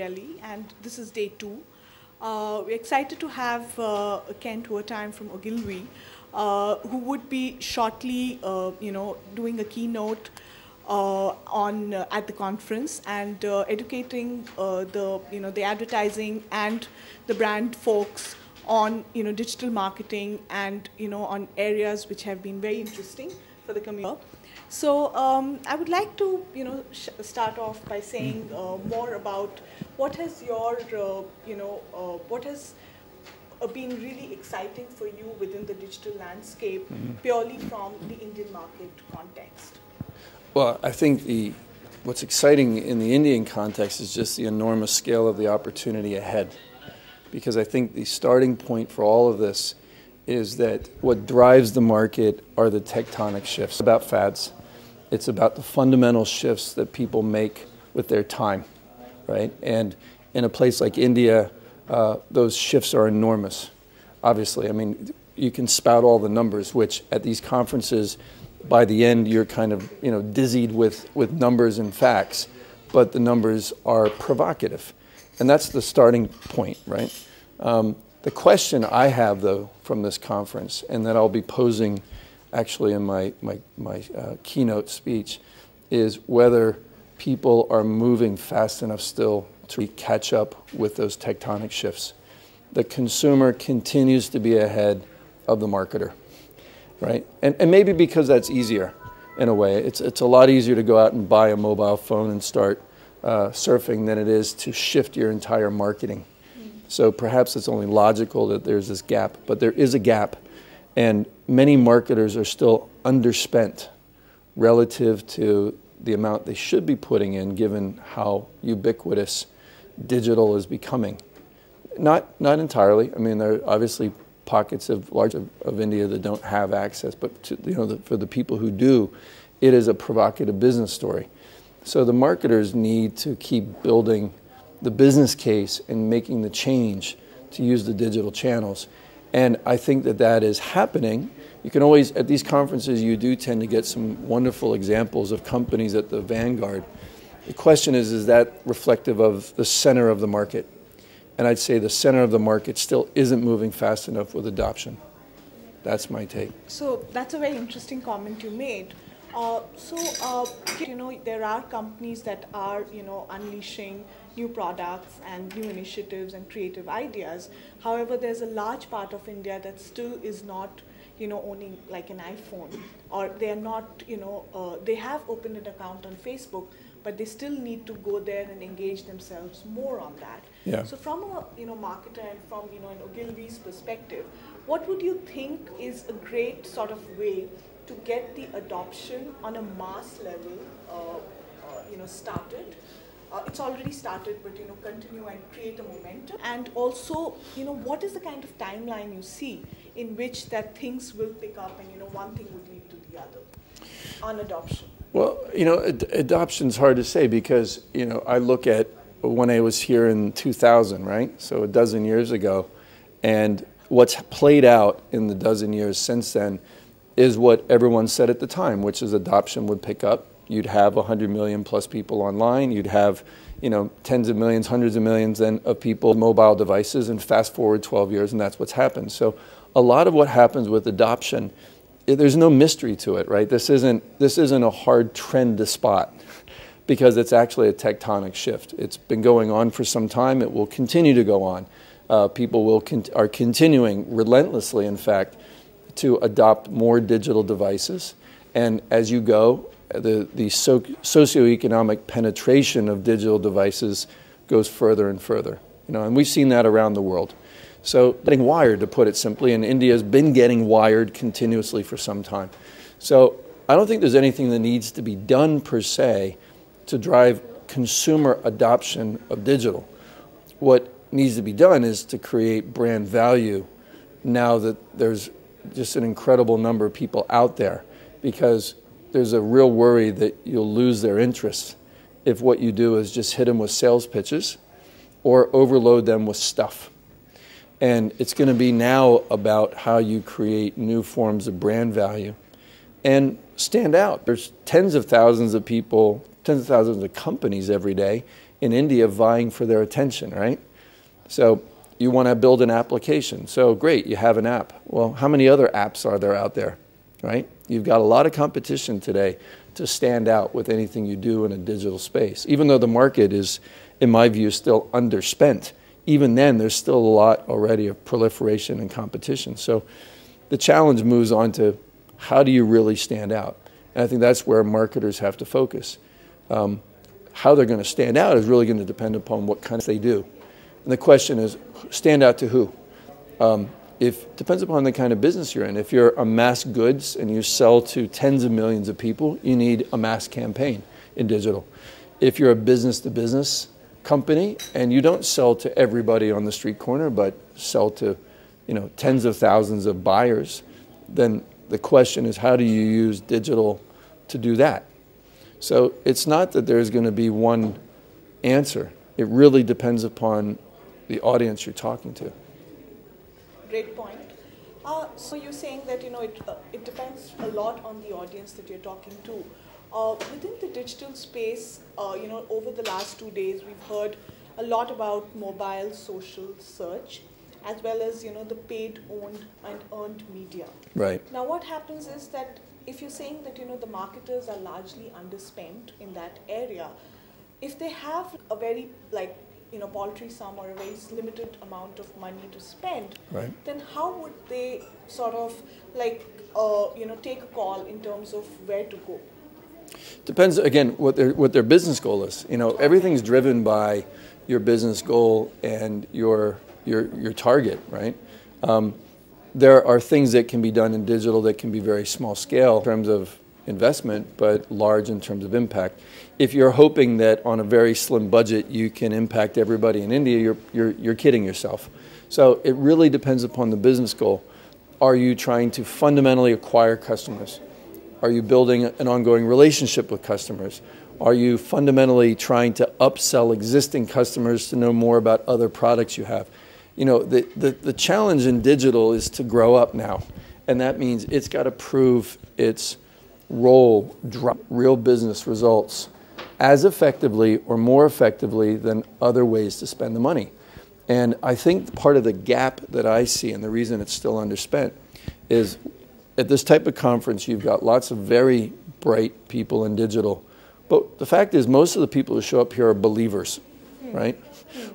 Delhi, and this is day 2. We're excited to have Kent Wertheim from Ogilvy, who would be shortly, doing a keynote at the conference and educating the advertising and the brand folks on digital marketing and on areas which have been very interesting for the community. So I would like to start off by saying more about what has been really exciting for you within the digital landscape, purely from the Indian market context. Well, I think what's exciting in the Indian context is just the enormous scale of the opportunity ahead. Because I think the starting point for all of this is that what drives the market are the tectonic shifts. It's about fads. It's about the fundamental shifts that people make with their time, right? And in a place like India, those shifts are enormous, obviously. I mean, you can spout all the numbers, which at these conferences, by the end, you're kind of dizzied with numbers and facts, but the numbers are provocative. And that's the starting point, right? The question I have, though, from this conference, and that I'll be posing actually in my keynote speech, is whether people are moving fast enough still to catch up with those tectonic shifts. The consumer continues to be ahead of the marketer, right? And maybe because that's easier in a way. It's a lot easier to go out and buy a mobile phone and start surfing than it is to shift your entire marketing. So perhaps it's only logical that there's this gap, but there is a gap. And many marketers are still underspent relative to the amount they should be putting in, given how ubiquitous digital is becoming. Not entirely. I mean, there are obviously pockets of India that don't have access, but for the people who do, it is a provocative business story. So the marketers need to keep building the business case and making the change to use the digital channels. And I think that is happening. You can always, at these conferences, you do tend to get some wonderful examples of companies at the vanguard. The question is that reflective of the center of the market? And I'd say the center of the market still isn't moving fast enough with adoption. That's my take. So that's a very interesting comment you made. There are companies that are, unleashing new products and new initiatives and creative ideas. However, there's a large part of India that still is not, owning like an iPhone, or they are not, they have opened an account on Facebook, but they still need to go there and engage themselves more on that. Yeah. So from a marketer and from an Ogilvy's perspective, what would you think is a great sort of way to get the adoption on a mass level, started? It's already started, but continue and create a momentum. And also, what is the kind of timeline you see in which that things will pick up and one thing would lead to the other on adoption? Well, adoption's hard to say because I look at when I was here in 2000, right? So a dozen years ago, and what's played out in the dozen years since then is what everyone said at the time, which is adoption would pick up. You'd have 100 million plus people online. You'd have, tens of millions, hundreds of millions then of people mobile devices, and fast forward 12 years, and that's what's happened. So a lot of what happens with adoption, there's no mystery to it, right? This isn't a hard trend to spot because it's actually a tectonic shift. It's been going on for some time. It will continue to go on. People are continuing relentlessly, in fact, to adopt more digital devices. And as you go, the socioeconomic penetration of digital devices goes further and further. And we've seen that around the world. So getting wired, to put it simply, and India has been getting wired continuously for some time. So I don't think there's anything that needs to be done per se to drive consumer adoption of digital. What needs to be done is to create brand value now that there's just an incredible number of people out there, because there's a real worry that you'll lose their interest if what you do is just hit them with sales pitches or overload them with stuff. And it's going to be now about how you create new forms of brand value and stand out. There's tens of thousands of people, tens of thousands of companies every day, in India vying for their attention, right? So you want to build an application. So great, you have an app. Well, how many other apps are there out there, right? You've got a lot of competition today to stand out with anything you do in a digital space. Even though the market is, in my view, still underspent, even then there's still a lot already of proliferation and competition. So the challenge moves on to how do you really stand out? And I think that's where marketers have to focus. How they're going to stand out is really going to depend upon what kind of they do. And the question is, stand out to who? Depends upon the kind of business you're in. If you're a mass goods and you sell to tens of millions of people, you need a mass campaign in digital. If you're a business-to-business company and you don't sell to everybody on the street corner, but sell to, tens of thousands of buyers, then the question is, how do you use digital to do that? So it's not that there's going to be one answer. It really depends upon the audience you're talking to. Great point. So you're saying that it depends a lot on the audience that you're talking to. Within the digital space, over the last 2 days, we've heard a lot about mobile social search, as well as the paid, owned, and earned media. Right. Now, what happens is that if you're saying that the marketers are largely underspent in that area, if they have a very paltry sum or a very limited amount of money to spend, right, then how would they sort of take a call in terms of where to go? Depends again what their business goal is. Everything's driven by your business goal and your target, right? There are things that can be done in digital that can be very small scale in terms of investment, but large in terms of impact. If you're hoping that on a very slim budget you can impact everybody in India, you're kidding yourself. So it really depends upon the business goal. Are you trying to fundamentally acquire customers? Are you building an ongoing relationship with customers? Are you fundamentally trying to upsell existing customers to know more about other products you have? The challenge in digital is to grow up now, and that means it's got to prove its role, drop real business results as effectively or more effectively than other ways to spend the money. And I think part of the gap that I see, and the reason it's still underspent, is at this type of conference you've got lots of very bright people in digital, but the fact is most of the people who show up here are believers, right?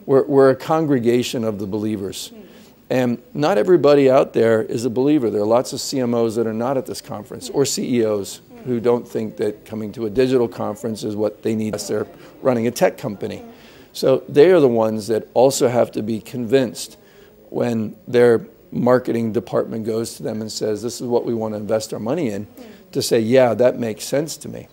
We're a congregation of the believers. And not everybody out there is a believer. There are lots of CMOs that are not at this conference, or CEOs who don't think that coming to a digital conference is what they need as they're running a tech company. So they are the ones that also have to be convinced when their marketing department goes to them and says, this is what we want to invest our money in, to say, yeah, that makes sense to me.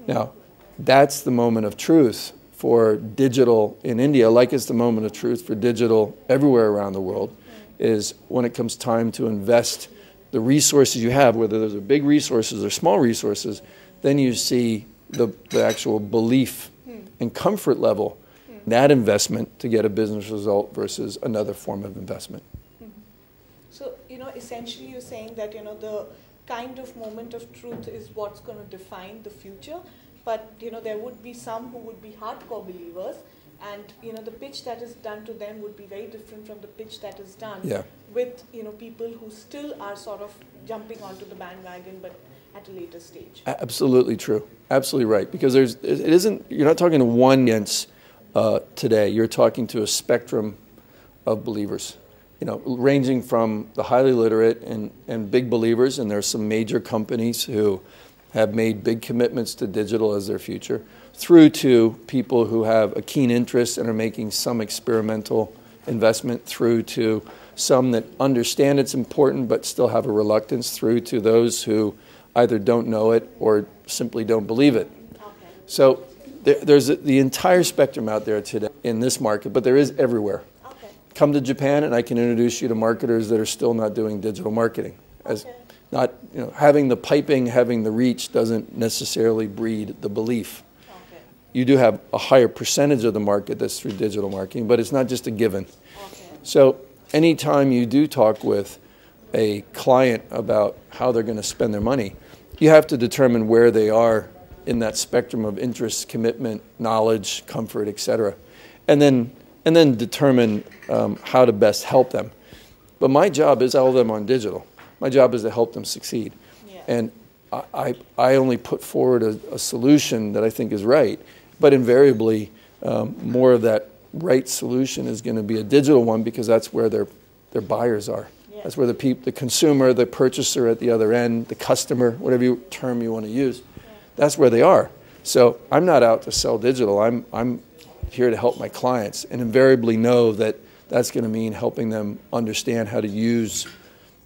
Now, that's the moment of truth for digital in India, like it's the moment of truth for digital everywhere around the world, is when it comes time to invest the resources you have, whether those are big resources or small resources, then you see the actual belief and comfort level, that investment to get a business result versus another form of investment. So, essentially you're saying that, the kind of moment of truth is what's going to define the future, but, there would be some who would be hardcore believers, and, the pitch that is done to them would be very different from the pitch that is done with, people who still are sort of jumping onto the bandwagon, but at a later stage. Absolutely true. Absolutely right. Because you're not talking to one audience today. You're talking to a spectrum of believers, ranging from the highly literate and big believers, and there's some major companies who have made big commitments to digital as their future, through to people who have a keen interest and are making some experimental investment, through to some that understand it's important but still have a reluctance, through to those who either don't know it or simply don't believe it. Okay. So there's the entire spectrum out there today in this market, but there is everywhere. Okay. Come to Japan and I can introduce you to marketers that are still not doing digital marketing. Not, having the piping, having the reach doesn't necessarily breed the belief. Okay. You do have a higher percentage of the market that's through digital marketing, but it's not just a given. Okay. So anytime you do talk with a client about how they're going to spend their money, you have to determine where they are in that spectrum of interest, commitment, knowledge, comfort, etc., and then determine how to best help them. But my job is to sell them on digital. My job is to help them succeed. Yeah. And I only put forward a solution that I think is right, but invariably more of that right solution is going to be a digital one, because that's where their buyers are. Yeah. That's where the consumer, the purchaser at the other end, the customer, whatever term you want to use, that's where they are. So I'm not out to sell digital. I'm here to help my clients, and invariably know that that's going to mean helping them understand how to use,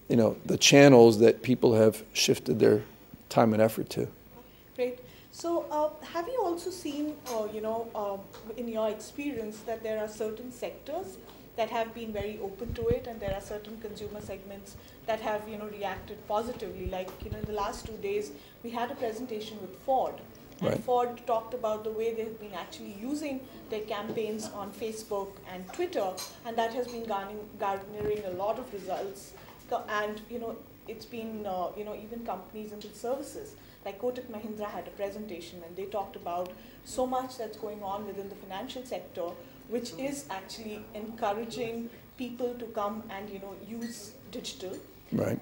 the channels that people have shifted their time and effort to. Great. So have you also seen, in your experience, that there are certain sectors that have been very open to it, and there are certain consumer segments that have, reacted positively? Like, in the last 2 days, we had a presentation with Ford. And Right. Ford talked about the way they've been actually using their campaigns on Facebook and Twitter, and that has been garnering a lot of results. And it's been even companies and services like Kotak Mahindra had a presentation, and they talked about so much that's going on within the financial sector, which is actually encouraging people to come and use digital. Right.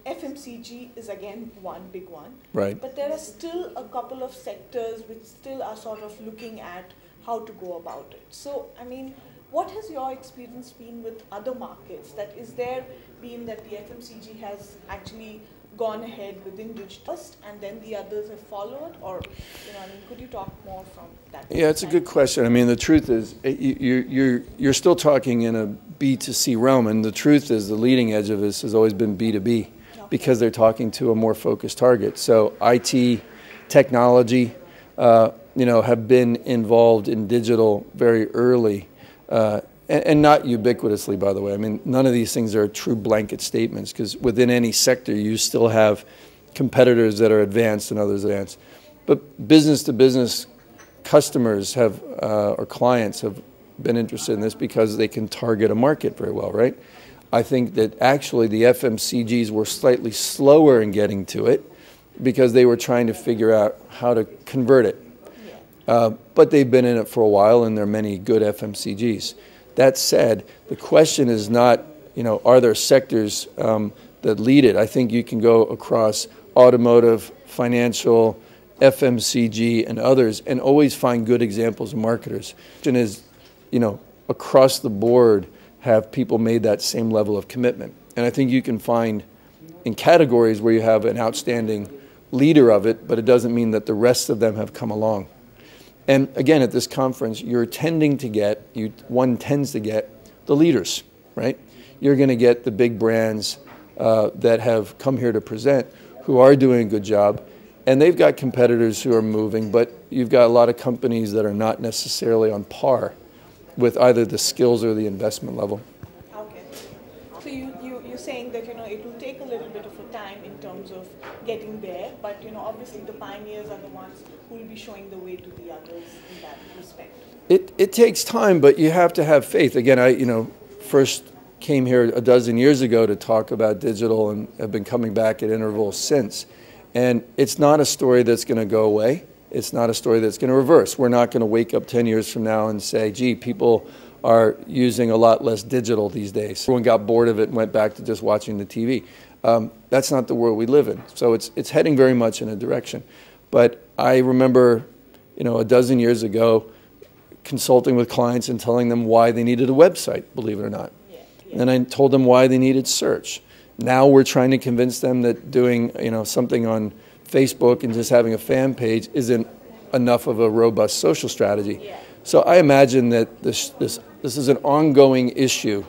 FMCG is again one big one, Right. but there are still a couple of sectors which still are sort of looking at how to go about it. So, I mean, what has your experience been with other markets? That is there been that the FMCG has actually gone ahead within digital first, and then the others have followed, or could you talk more from that? Yeah, it's a good question. I mean, the truth is, you're still talking in a B2C realm, and the truth is, the leading edge of this has always been B2B. Because they're talking to a more focused target. So IT, technology, have been involved in digital very early, and not ubiquitously, by the way. I mean, none of these things are true blanket statements, because within any sector, you still have competitors that are advanced and others advanced. But business-to-business customers have, or clients have been interested in this because they can target a market very well, right? I think that actually the FMCGs were slightly slower in getting to it because they were trying to figure out how to convert it. But they've been in it for a while, and there are many good FMCGs. That said, the question is not, are there sectors that lead it? I think you can go across automotive, financial, FMCG, and others, and always find good examples of marketers. The question is, across the board, have people made that same level of commitment? And I think you can find in categories where you have an outstanding leader of it, but it doesn't mean that the rest of them have come along. And again, at this conference, one tends to get the leaders, right? You're going to get the big brands that have come here to present, who are doing a good job, and they've got competitors who are moving, but you've got a lot of companies that are not necessarily on par with either the skills or the investment level. Okay. So you're saying that it will take a little bit of a time in terms of getting there, but obviously the pioneers are the ones who will be showing the way to the others in that respect. It takes time, but you have to have faith. Again, I first came here a dozen years ago to talk about digital, and have been coming back at intervals since. And it's not a story that's going to go away. It's not a story that's going to reverse. We're not going to wake up 10 years from now and say, gee, people are using a lot less digital these days. Everyone got bored of it and went back to just watching the TV. That's not the world we live in. So it's heading very much in a direction. But I remember, a dozen years ago, consulting with clients and telling them why they needed a website, believe it or not. And then I told them why they needed search. Now we're trying to convince them that doing something on Facebook and just having a fan page isn't enough of a robust social strategy. Yeah. So I imagine that this is an ongoing issue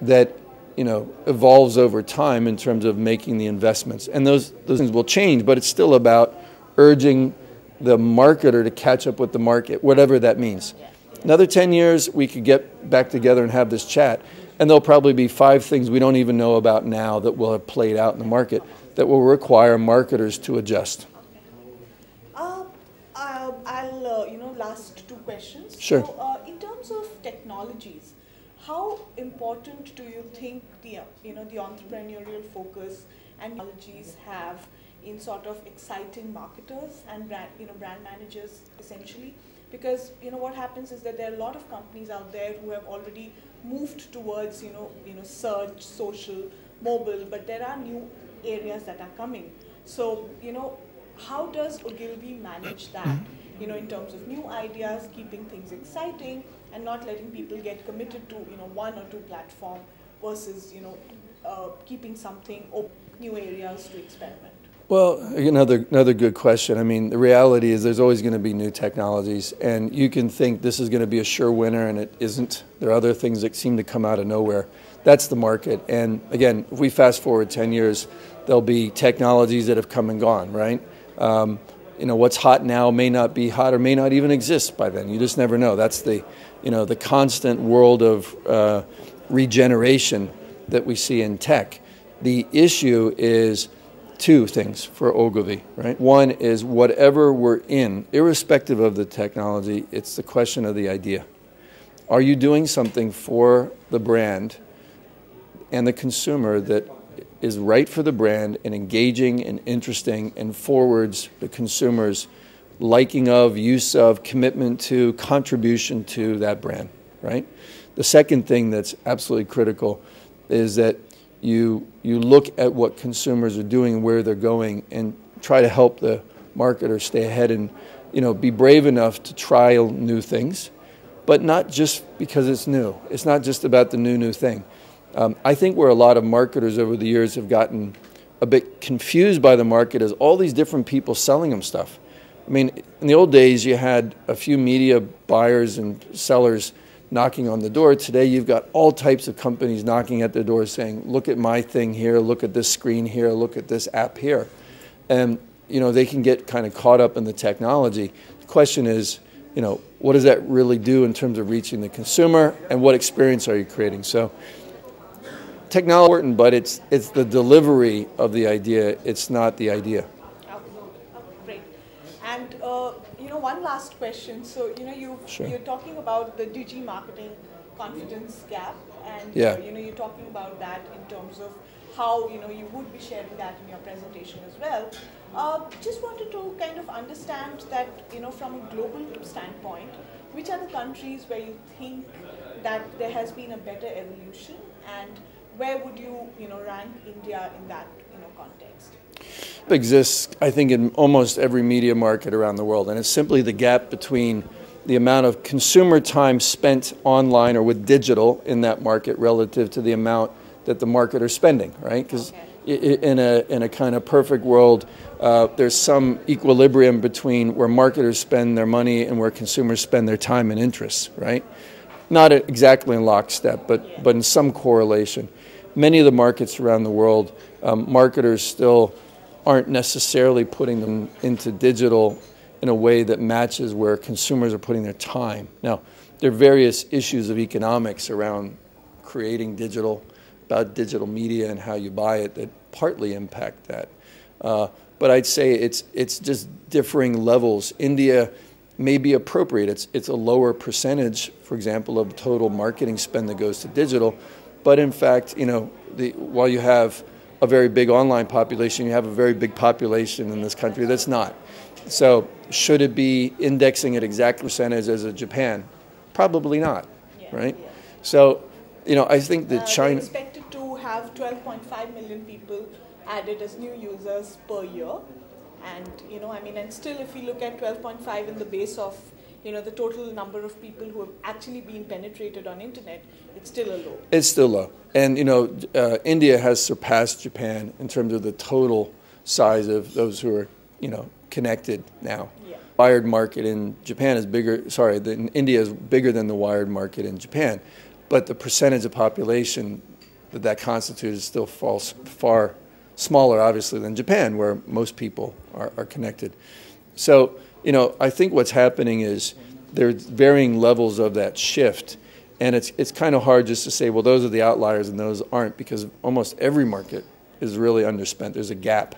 that evolves over time in terms of making the investments, and those things will change. But it's still about urging the marketer to catch up with the market, whatever that means. Another 10 years, we could get back together and have this chat, and there'll probably be 5 things we don't even know about now that will have played out in the market that will require marketers to adjust. I'll last 2 questions. Sure. So, in terms of technologies, how important do you think the entrepreneurial focus and technologies have in sort of exciting marketers and brand managers essentially. Because what happens is that there are a lot of companies out there who have already moved towards search, social, mobile, but there are new areas that are coming. So how does Ogilvy manage that? In terms of new ideas, keeping things exciting, and not letting people get committed to one or two platform versus keeping something open, new areas to experiment. Well, another good question. I mean, the reality is there's always going to be new technologies, and you can think this is going to be a sure winner, and it isn't. There are other things that seem to come out of nowhere. That's the market. And again, if we fast forward 10 years, there'll be technologies that have come and gone, right? What's hot now may not be hot or may not even exist by then. You just never know. That's the constant world of regeneration that we see in tech. The issue is two things for Ogilvy, right? One is whatever we're in, irrespective of the technology, it's the question of the idea. Are you doing something for the brand and the consumer that is right for the brand and engaging and interesting and forwards the consumer's liking of, use of, commitment to, contribution to that brand, right? The second thing that's absolutely critical is that you look at what consumers are doing and where they're going and try to help the marketer stay ahead and be brave enough to trial new things, but not just because it's new. It's not just about the new thing. I think where a lot of marketers over the years have gotten a bit confused by the market is all these different people selling them stuff. I mean, in the old days, you had a few media buyers and sellers knocking on the door. Today, you've got all types of companies knocking at the door saying, look at my thing here, look at this screen here, look at this app here. And, they can get kind of caught up in the technology. The question is, what does that really do in terms of reaching the consumer and what experience are you creating? So technology is important, but it's the delivery of the idea. It's not the idea. Great. And one last question. So Sure. You're talking about the digi marketing confidence gap, and Yeah. You're talking about that in terms of how you would be sharing that in your presentation as well. Just wanted to kind of understand that from a global standpoint, which are the countries where you think that there has been a better evolution, and where would you rank India in that context? It exists, I think, in almost every media market around the world, and it's simply the gap between the amount of consumer time spent online or with digital in that market relative to the amount that the marketer's spending, right? Because in a kind of perfect world, there's some equilibrium between where marketers spend their money and where consumers spend their time and interests, right? Not exactly in lockstep, but in some correlation. Many of the markets around the world, marketers still aren't necessarily putting them into digital in a way that matches where consumers are putting their time. Now, there are various issues of economics around creating digital, about digital media and how you buy it that partly impact that. But I'd say it's just differing levels. India may be appropriate. It's a lower percentage, for example, of total marketing spend that goes to digital. But in fact, while you have a very big online population, you have a very big population in this country that's not. So should it be indexing at exact percentage as a Japan? Probably not, right? Yeah. So, I think that China... They're expected to have 12.5 million people added as new users per year. And, and still if we look at 12.5 in the base of, the total number of people who have actually been penetrated on internet, it's still a low. It's still low. And, India has surpassed Japan in terms of the total size of those who are, connected now. Yeah. Wired market in Japan is bigger, India is bigger than the wired market in Japan. But the percentage of population that constitutes still falls far smaller, obviously, than Japan, where most people are connected. So, I think what's happening is there's varying levels of that shift, and it's kind of hard just to say, well, those are the outliers and those aren't, because almost every market is really underspent. There's a gap.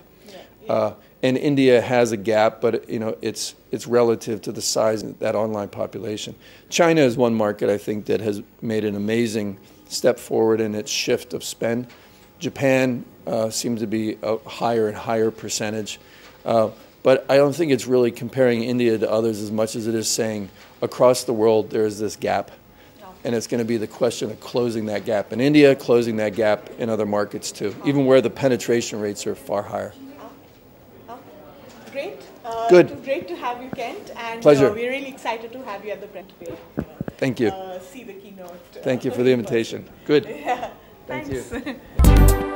Yeah. And India has a gap, but it's relative to the size of that online population. China is one market, I think, that has made an amazing step forward in its shift of spend. Japan seems to be a higher and higher percentage. But I don't think it's really comparing India to others as much as it is saying across the world there is this gap. And it's going to be the question of closing that gap in India, closing that gap in other markets too, even where the penetration rates are far higher. Great. Good. It was great to have you, Kent. And Pleasure. We're really excited to have you at the Brent today. Thank you. See the keynote. Thank you for the invitation. Good. Yeah. Thank Thanks. you.